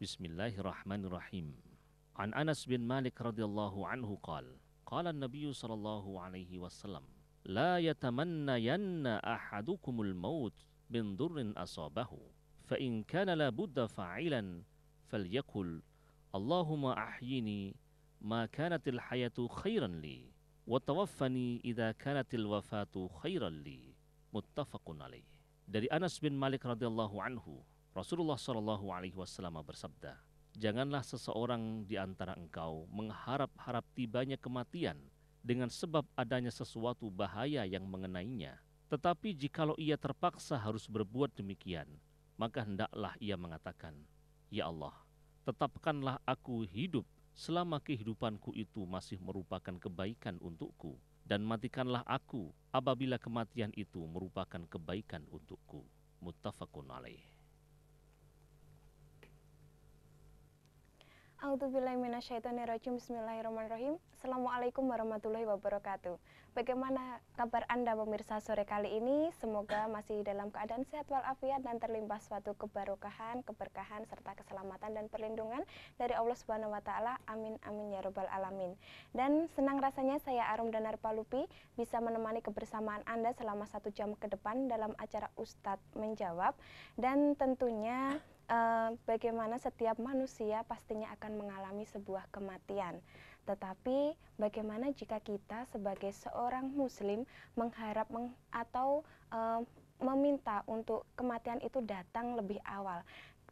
Bismillahirrahmanirrahim. An Anas bin Malik radhiyallahu anhu qala an-nabiy sallallahu alaihi wasallam, la yatamannayanna ahadukumul maut min durrin asabahu, fa in kana la budda fa'ilan falyakul Allahumma ahyini ma kanatil hayatu khairan li wa tawaffani idza kanatil wafatu khairan li. Muttafaqun alaih. Dari Anas bin Malik radhiyallahu anhu, Rasulullah sallallahu alaihi wasallam bersabda, janganlah seseorang di antara engkau mengharap-harap tibanya kematian dengan sebab adanya sesuatu bahaya yang mengenainya. Tetapi jikalau ia terpaksa harus berbuat demikian, maka hendaklah ia mengatakan, ya Allah, tetapkanlah aku hidup selama kehidupanku itu masih merupakan kebaikan untukku, dan matikanlah aku apabila kematian itu merupakan kebaikan untukku. Muttafaqun alaih. A'udzubillahiminasyaitonirrajim. Bismillahirrahmanirrahim. Assalamualaikum warahmatullahi wabarakatuh. Bagaimana kabar Anda pemirsa sore kali ini? Semoga masih dalam keadaan sehat walafiat dan terlimpah suatu keberkahan, keberkahan serta keselamatan dan perlindungan dari Allah Subhanahu wa taala. Amin amin ya rabbal alamin. Dan senang rasanya saya Arum Danar Palupi bisa menemani kebersamaan Anda selama 1 jam ke depan dalam acara Ustadz Menjawab. Dan tentunya bagaimana setiap manusia pastinya akan mengalami sebuah kematian. Tetapi bagaimana jika kita sebagai seorang muslim mengharap atau meminta untuk kematian itu datang lebih awal?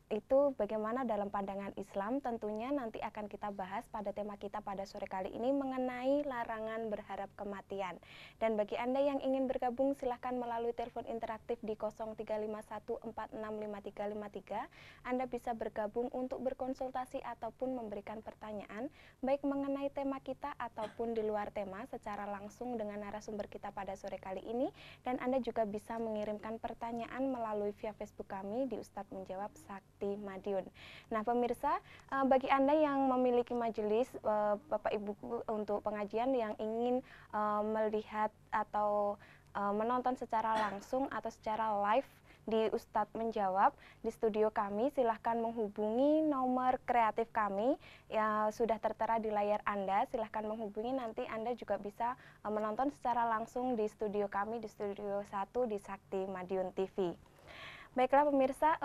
Itu bagaimana dalam pandangan Islam, tentunya nanti akan kita bahas pada tema kita pada sore kali ini mengenai larangan berharap kematian. Dan bagi Anda yang ingin bergabung, silahkan melalui telepon interaktif di 0351465353. Anda bisa bergabung untuk berkonsultasi ataupun memberikan pertanyaan, baik mengenai tema kita ataupun di luar tema secara langsung dengan narasumber kita pada sore kali ini. Dan Anda juga bisa mengirimkan pertanyaan melalui via Facebook kami di Ustadz Menjawab Sakti Madiun. Nah pemirsa, bagi Anda yang memiliki majelis Bapak Ibu untuk pengajian yang ingin melihat atau menonton secara langsung atau secara live di Ustadz Menjawab di studio kami, silahkan menghubungi nomor kreatif kami yang sudah tertera di layar Anda. Silahkan menghubungi, nanti Anda juga bisa menonton secara langsung di studio kami di Studio 1 di Sakti Madiun TV. Baiklah pemirsa,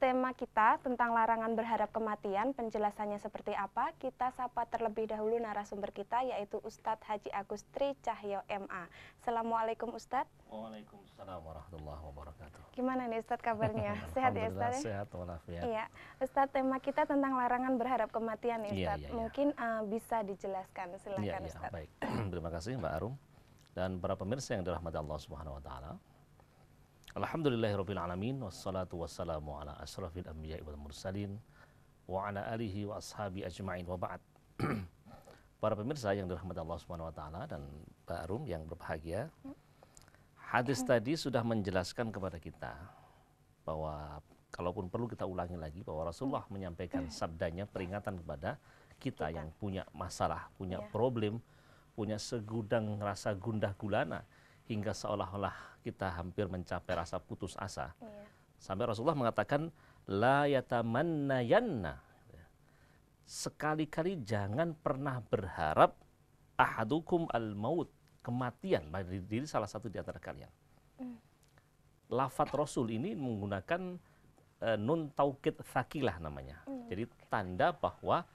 tema kita tentang larangan berharap kematian, penjelasannya seperti apa? Kita sapa terlebih dahulu narasumber kita, yaitu Ustadz Haji Agustri Cahyo MA. Assalamualaikum Ustadz. Waalaikumsalam warahmatullahi wabarakatuh. Gimana nih Ustadz kabarnya? Sehat ya Ustadz? Sehat walafiat. Iya, Ustadz, tema kita tentang larangan berharap kematian ya Ustadz. Iya. Mungkin bisa dijelaskan, silakan Ustadz. Baik. Terima kasih Mbak Arum dan para pemirsa yang dirahmati Allah Subhanahu wa taala. Alhamdulillahirabbil alamin, wassalatu wassalamu ala asyrafil anbiya'i wal mursalin wa ala alihi wa ashabi ajma'in wa ba'd. Para pemirsa yang dirahmati Allah Subhanahu wa taala dan Mbak Arum yang berbahagia, hadis tadi sudah menjelaskan kepada kita bahwa kalaupun perlu kita ulangi lagi bahwa Rasulullah menyampaikan sabdanya peringatan kepada kita yang punya masalah, punya problem, punya segudang rasa gundah gulana hingga seolah-olah kita hampir mencapai rasa putus asa. Sampai Rasulullah mengatakan la yatamannayanna, sekali-kali jangan pernah berharap ahadukum al-maut, kematian bagi diri salah satu di antara kalian. Lafadz Rasul ini menggunakan nun taukid tsakilah namanya. Jadi tanda bahwa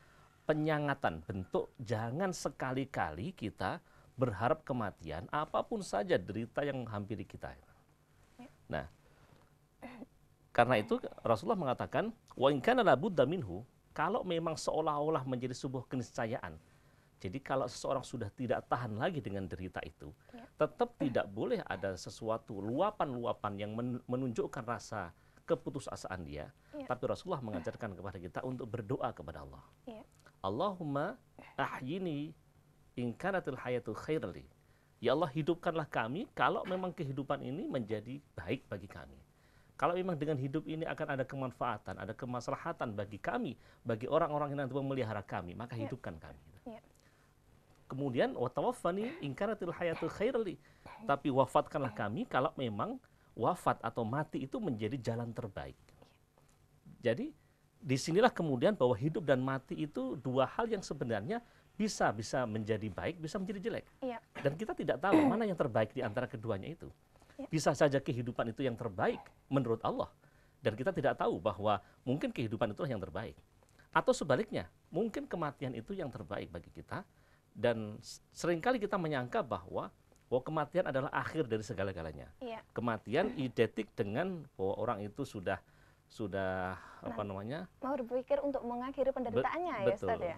penyangatan, bentuk jangan sekali-kali kita berharap kematian, apapun saja derita yang menghampiri kita. Nah, karena itu Rasulullah mengatakan, wa in kana la budda minhu, kalau memang seolah-olah menjadi sebuah keniscayaan. Jadi kalau seseorang sudah tidak tahan lagi dengan derita itu, tetap tidak boleh ada sesuatu luapan-luapan yang menunjukkan rasa keputusasaan dia. Tapi Rasulullah mengajarkan kepada kita untuk berdoa kepada Allah. Allahumma ahyini in kanatil hayatu khairali. Ya Allah, hidupkanlah kami kalau memang kehidupan ini menjadi baik bagi kami. Kalau memang dengan hidup ini akan ada kemanfaatan, ada kemaslahatan bagi kami, bagi orang-orang yang nanti memelihara kami, maka hidupkan kami. Kemudian wa tawaffani in kanatil hayatu khairali. Tapi wafatkanlah kami kalau memang wafat atau mati itu menjadi jalan terbaik. Jadi disinilah kemudian bahwa hidup dan mati itu dua hal yang sebenarnya bisa menjadi baik, bisa menjadi jelek. Iya. Dan kita tidak tahu mana yang terbaik di antara keduanya itu. Ya. Bisa saja kehidupan itu yang terbaik menurut Allah. Dan kita tidak tahu bahwa mungkin kehidupan itulah yang terbaik. Atau sebaliknya, mungkin kematian itu yang terbaik bagi kita. Dan seringkali kita menyangka bahwa kematian adalah akhir dari segala-galanya. Iya. Kematian identik dengan bahwa orang itu sudah apa namanya? Mau berpikir untuk mengakhiri penderitaannya ya betul. Ustaz ya.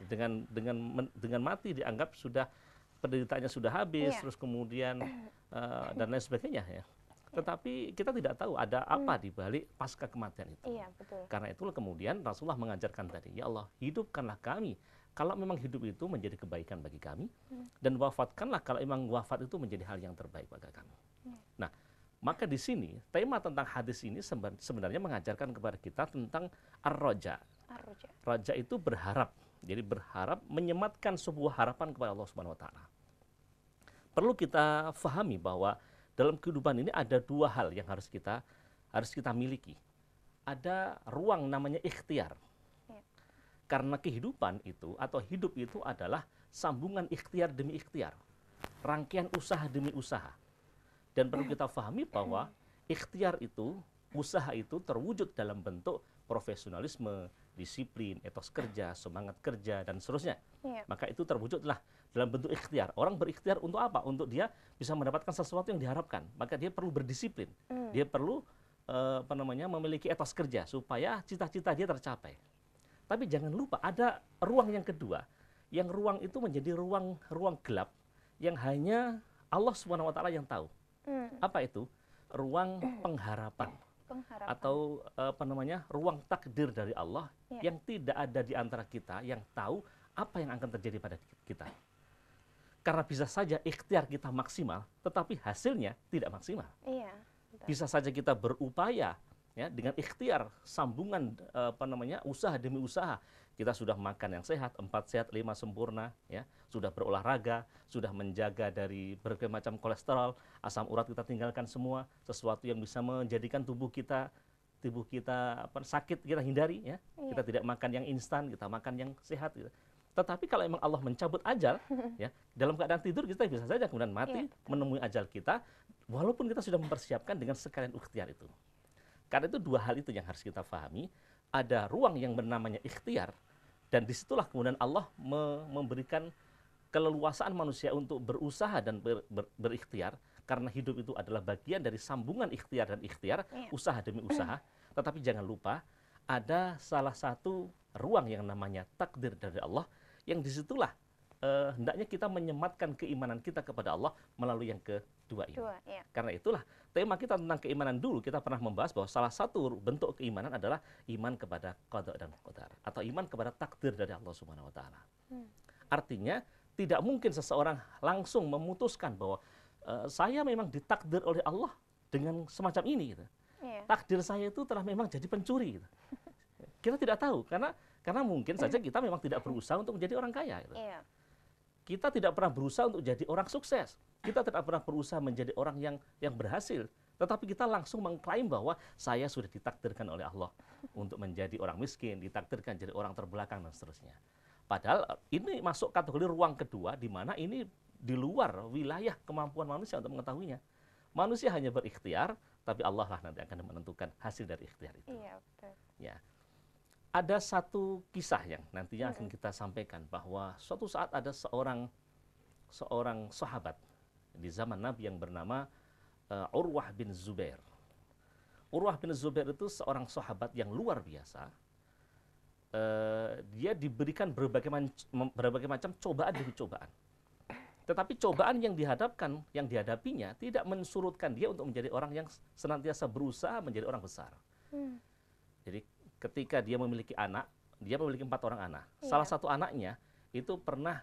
Dengan mati dianggap sudah penderitaannya sudah habis, Iya. terus kemudian dan lain sebagainya ya. Tetapi kita tidak tahu ada apa di balik pasca kematian itu. Iya, betul. Karena itulah kemudian Rasulullah mengajarkan tadi, ya Allah, hidupkanlah kami kalau memang hidup itu menjadi kebaikan bagi kami, dan wafatkanlah kalau memang wafat itu menjadi hal yang terbaik bagi kami. Nah, maka di sini tema tentang hadis ini sebenarnya mengajarkan kepada kita tentang ar-raja. Raja itu berharap. Jadi berharap menyematkan sebuah harapan kepada Allah Subhanahu wa taala. Perlu kita fahami bahwa dalam kehidupan ini ada dua hal yang harus kita miliki. Ada ruang namanya ikhtiar. Karena kehidupan itu atau hidup itu adalah sambungan ikhtiar demi ikhtiar. Rangkaian usaha demi usaha. Dan perlu kita fahami bahwa ikhtiar itu, usaha itu terwujud dalam bentuk profesionalisme, disiplin, etos kerja, semangat kerja, dan seterusnya. Maka itu terwujudlah dalam bentuk ikhtiar. Orang berikhtiar untuk apa? Untuk dia bisa mendapatkan sesuatu yang diharapkan. Maka dia perlu berdisiplin. Dia perlu memiliki etos kerja supaya cita-cita dia tercapai. Tapi jangan lupa ada ruang yang kedua. Yang ruang itu menjadi ruang gelap yang hanya Allah Subhanahu wa taala yang tahu. Apa itu? Ruang pengharapan. Atau ruang takdir dari Allah yang tidak ada di antara kita yang tahu apa yang akan terjadi pada kita. Karena bisa saja ikhtiar kita maksimal, tetapi hasilnya tidak maksimal. Iya, bisa saja kita berupaya ya dengan ikhtiar sambungan usaha demi usaha. Kita sudah makan yang sehat, 4 sehat, 5 sempurna, ya, sudah berolahraga, sudah menjaga dari berbagai macam kolesterol, asam urat kita tinggalkan semua, sesuatu yang bisa menjadikan tubuh kita sakit kita hindari, ya. Kita tidak makan yang instan, kita makan yang sehat. Gitu. Tetapi kalau memang Allah mencabut ajal, ya, dalam keadaan tidur kita bisa saja kemudian mati, menemui ajal kita, walaupun kita sudah mempersiapkan dengan sekalian ikhtiar itu. Karena itu dua hal itu yang harus kita pahami. Ada ruang yang bernamanya ikhtiar, dan disitulah kemudian Allah memberikan keleluasaan manusia untuk berusaha dan berikhtiar, karena hidup itu adalah bagian dari sambungan ikhtiar dan ikhtiar, usaha demi usaha. Tetapi jangan lupa, ada salah satu ruang yang namanya takdir dari Allah, yang disitulah hendaknya kita menyematkan keimanan kita kepada Allah melalui yang kedua ini. Karena itulah tema kita tentang keimanan dulu kita pernah membahas bahwa salah satu bentuk keimanan adalah iman kepada qada dan qadar atau iman kepada takdir dari Allah Subhanahu wa taala. Artinya tidak mungkin seseorang langsung memutuskan bahwa saya memang ditakdir oleh Allah dengan semacam ini gitu. Takdir saya itu telah memang jadi pencuri gitu. Kita tidak tahu karena mungkin saja kita memang tidak berusaha untuk menjadi orang kaya gitu. Kita tidak pernah berusaha untuk jadi orang sukses. Kita tidak pernah berusaha menjadi orang yang berhasil. Tetapi kita langsung mengklaim bahwa saya sudah ditakdirkan oleh Allah untuk menjadi orang miskin, ditakdirkan jadi orang terbelakang, dan seterusnya. Padahal ini masuk kategori ruang kedua, di mana ini di luar wilayah kemampuan manusia untuk mengetahuinya. Manusia hanya berikhtiar, tapi Allah lah nanti akan menentukan hasil dari ikhtiar itu. Iya, betul. Ya. Ada satu kisah yang nantinya akan kita sampaikan, bahwa suatu saat ada seorang sahabat di zaman Nabi yang bernama Urwah bin Zubair. Urwah bin Zubair itu seorang sahabat yang luar biasa. Dia diberikan berbagai macam cobaan demi cobaan. Tetapi cobaan yang dihadapinya tidak mensurutkan dia untuk menjadi orang yang senantiasa berusaha menjadi orang besar. Jadi ketika dia memiliki 4 orang anak. Salah satu anaknya itu pernah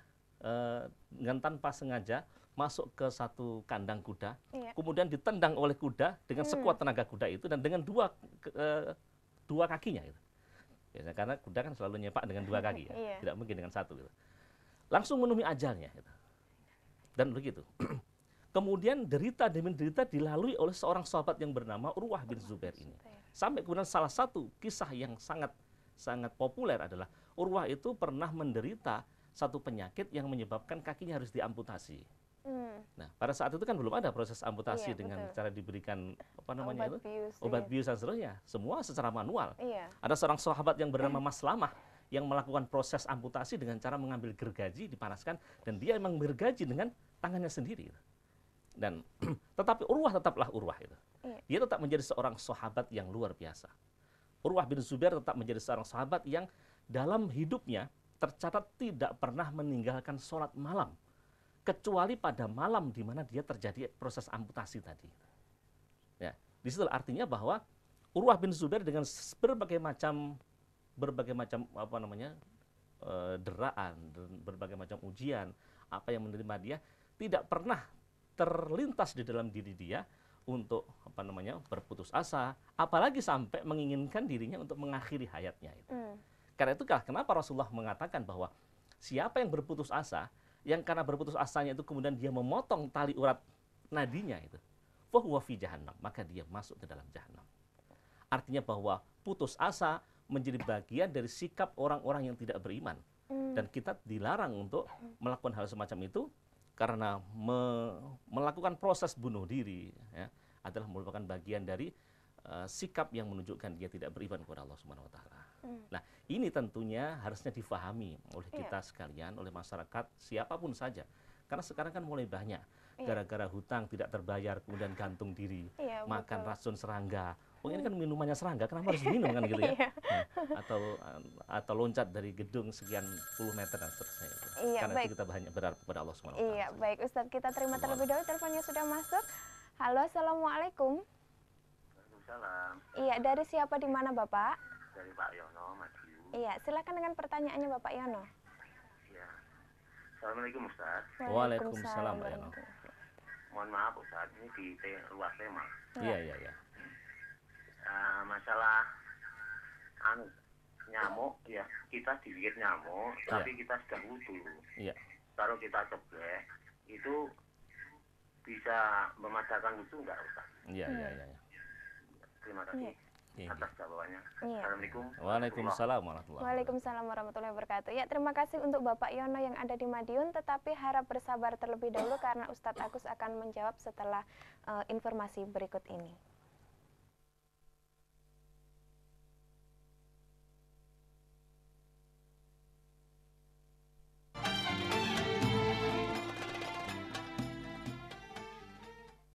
dengan tanpa sengaja masuk ke satu kandang kuda, kemudian ditendang oleh kuda dengan sekuat tenaga kuda itu, dan dengan dua kakinya itu. Biasanya karena kuda kan selalu nyepak dengan 2 kaki, ya. Tidak mungkin dengan 1 gitu. Langsung menemui ajalnya gitu. Dan begitu. Kemudian derita demi derita dilalui oleh seorang sahabat yang bernama Urwah bin Zubair ini. Sampai kemudian salah satu kisah yang sangat sangat populer adalah Urwah itu pernah menderita satu penyakit yang menyebabkan kakinya harus diamputasi. Nah, pada saat itu kan belum ada proses amputasi dengan cara diberikan obat bius dan seterusnya. Semua secara manual. Ada seorang sahabat yang bernama Mas Lamah yang melakukan proses amputasi dengan cara mengambil gergaji, dipanaskan, dan dia memang gergaji dengan tangannya sendiri. Dan tetapi Urwah tetaplah Urwah itu. Dia tetap menjadi seorang sahabat yang luar biasa. Urwah bin Zubair tetap menjadi seorang sahabat yang dalam hidupnya tercatat tidak pernah meninggalkan sholat malam, kecuali pada malam di mana dia terjadi proses amputasi tadi. Ya, di situ artinya bahwa Urwah bin Zubair dengan berbagai macam deraan, berbagai macam ujian, apa yang menerima dia, tidak pernah terlintas di dalam diri dia untuk berputus asa, apalagi sampai menginginkan dirinya untuk mengakhiri hayatnya itu. Karena itulah kenapa Rasulullah mengatakan bahwa siapa yang berputus asa, yang karena berputus asanya itu kemudian dia memotong tali urat nadinya itu, fahuwa fi jahannam, maka dia masuk ke dalam jahannam. Artinya bahwa putus asa menjadi bagian dari sikap orang-orang yang tidak beriman. Dan kita dilarang untuk melakukan hal semacam itu, karena melakukan proses bunuh diri ya, adalah merupakan bagian dari sikap yang menunjukkan dia tidak beriman kepada Allah Subhanahu wa taala. Nah, ini tentunya harusnya difahami oleh kita sekalian, oleh masyarakat, siapapun saja. Karena sekarang kan mulai banyak gara-gara hutang tidak terbayar kemudian gantung diri, makan racun serangga. Oh, ini kan minumannya serangga, kenapa harus minum kan gitu ya? Atau loncat dari gedung sekian puluh meter dan seterusnya. Karena itu kita banyak berharap kepada Allah Subhanahu wa taala. Iya, baik Ustadz, kita terima terlebih dahulu, teleponnya sudah masuk. Halo, Assalamualaikum. Waalaikumsalam. Iya, dari siapa, di mana Bapak? Dari Pak Yono, Madiun. Iya, silakan dengan pertanyaannya Bapak Yono. Iya. Assalamualaikum Ustaz. Waalaikumsalam Pak Yono. Mohon maaf Ustaz, ini di luar tema. Iya. Masalah nyamuk ya, kita digigit nyamuk, tapi kita sudah wudhu. Iya. Kalau kita ceblek, itu bisa memadakan wudhu enggak Ustaz? Iya. Terima kasih atas jawabannya. Assalamualaikum. Waalaikumsalam warahmatullahi wabarakatuh. Waalaikumsalam warahmatullahi wabarakatuh. Ya, terima kasih untuk Bapak Yono yang ada di Madiun, tetapi harap bersabar terlebih dahulu karena Ustadz Agus akan menjawab setelah informasi berikut ini.